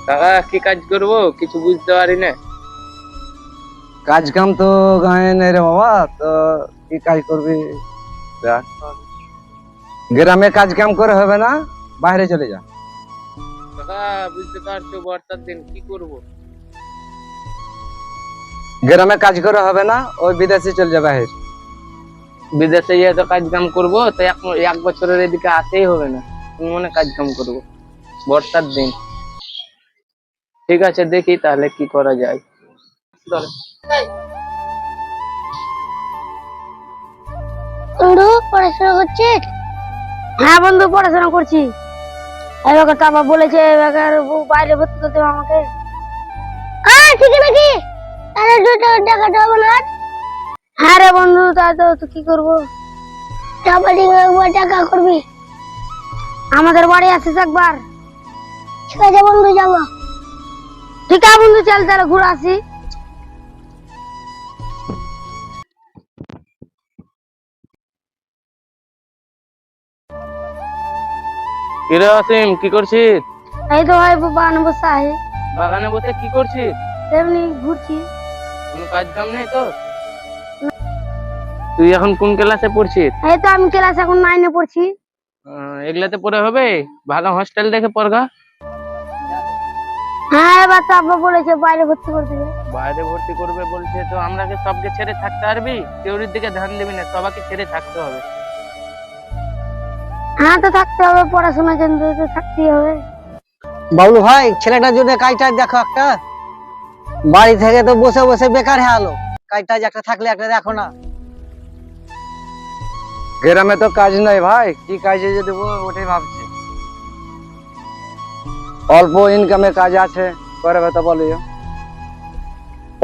কাকা কি কাজ করবো কিছু বুঝতে পারি না। কাজ কাম তো গায়ে নেই রে বাবা, তো কি কাজ করবি? দেখ, গ্রামে কাজ কাম করে হবে না, বাইরে চলে যা। কাকা বুঝতে পারছো বর্ষার দিন কি করব? গ্রামে কাজ করে হবে না, ওই বিদেশে চলে যা বাইরে। বিদেশে গিয়ে তো কাজ কাম করবো, তো এক বছরের এদিকে আসতেই হবে না। তুমি মনে কাজ কাম করবো বর্ষার দিন। ঠিক আছে দেখি তাহলে কি করা যায়। চলো। বন্ধু পড়াশোনা করছিস? হ্যাঁ বন্ধু পড়াশোনা করছি। এবার তো আবার বলেছে এবার বাইরে ভর্তি করতে হবে আমাকে। ঠিক আছে নাকি? তাহলে দুটো টাকাটা হবে না? হ্যাঁ রে বন্ধু, তা তো কি করবো? টাকা করবি? আমাদের বাড়ি আসিস একবার। ঠিক আছে বন্ধু যাবো। ঠিক আছে বন্ধু, চল তাহলে ঘুরে আসি। কিরে অসীম কি করছিস? এই তো ভাই বাগানে বসে আছি। বাগানে বসে কি করছিস? এমনি ঘুরছি। কোনো কাজ কাম নেই তো? তুই এখন কোন ক্লাসে পড়ছিস? এই তো আমি ক্লাস এখন 9 এ পড়ছি। এগুলাতে পড়ে হবে? ভালো হস্টেল দেখে পড়গা। হ্যাঁ এবার তো আব্বা বলেছে বাইরে ভর্তি করতে হবে। বাইরে ভর্তি করবে বলছে, তো আমরা কি সবকে ছেড়ে থাকতে পারবি? কেউরির দিকে ধ্যান দিবি না, সবাইকে ছেড়ে থাকতে হবে। হ্যাঁ তো থাকতে হবে, পড়াশোনার জন্য তো থাকতেই হবে। বাবলু ভাই, ছেলেটার জন্য কাজটা দেখো একটা। বাড়ি থেকে তো বসে বসে বেকার হয়ে গেলো, কাজটা একটা থাকলে একটা দেখো না। গ্রামে তো কাজ নাই ভাই, কি কাজে যে দেবো ওটাই ভাবছি। অল্প ইনকামে কাজ আছে, করবে তো বলিও।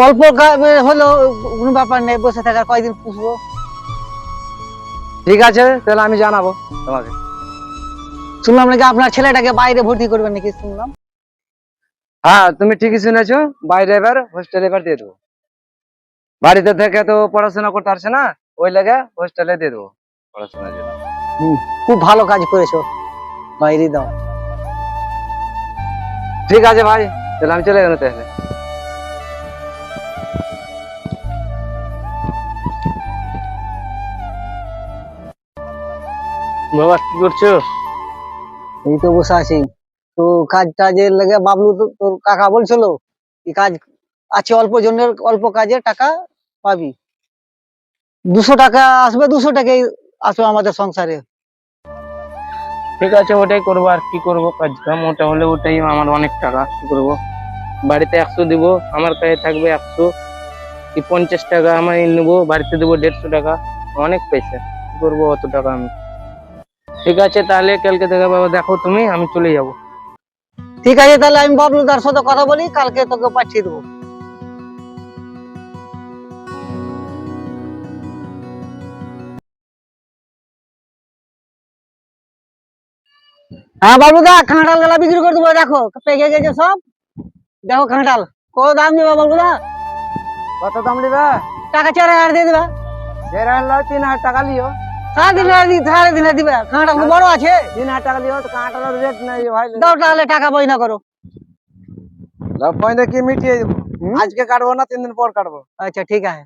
অল্প হলো কোনো ব্যাপার নেই, বসে থাকার কয়দিন পুষবো। ঠিক আছে তাহলে আমি জানাবো তোমাকে। শুনলাম নাকি আপনার ছেলেটাকে বাইরে ভর্তি করবেন নাকি শুনলাম। হ্যাঁ তুমি ঠিকই শুনেছো, বাইরে এবার হোস্টেলে এবার দিয়ে দেবো। বাড়িতে থেকে তো পড়াশোনা করতে পারছে না, ওই লেগে হোস্টেলে দিয়ে দেবো পড়াশোনার জন্য। খুব ভালো কাজ করেছো, বাইরে দাও। ঠিক আছে ভাই, তাহলে আমি চলে গেলাম তাহলে। বাবা কি করছো? এই তো বসে আছি। তো কাজটা যে লেগে বাবলু তোর কাকা বলছিল কি কাজ আছে, অল্প জনের অল্প কাজে টাকা পাবি। 200 টাকা আসবে, 200 টাকাই আসবে আমাদের সংসারে। ঠিক আছে ওটাই করবো, আর কি করবো কাজ কাম, ওটা হলে ওটাই আমার অনেক টাকা। কি করবো? বাড়িতে 100 দিব, আমার কাছে থাকবে 100 কি 50 টাকা আমি নেবো, বাড়িতে দেবো 150 টাকা। অনেক পয়সা, কি করবো অত টাকা আমি। ঠিক আছে তাহলে কালকে থেকে বাবা দেখো তুমি, আমি চলে যাব। ঠিক আছে তাহলে আমি বাবলু তার সাথে কথা বলি, কালকে তোকে পাঠিয়ে দেবো। হ্যাঁ বাবলু দা, কাঁঠাল গালা বিক্রি করে দেবো, দেখো পেকে গেছে সব। দেখো কাঁঠাল কত দাম দিবা বাবলু দা? কত দাম দিবা? টাকা 4000 দিয়ে দিবা। 3000 টাকা লিও। সাড়ে দিনে দিবে, কাঁঠাল খুব বড় আছে। 3000 টাকা লিও, কাঁঠালের রেট নাই ভাই। দাও তাহলে টাকা পয়না করো। পয়না কি মিটিয়ে দেবো, আজকে কাটবো না 3 দিন পর কাটবো। আচ্ছা ঠিক আছে।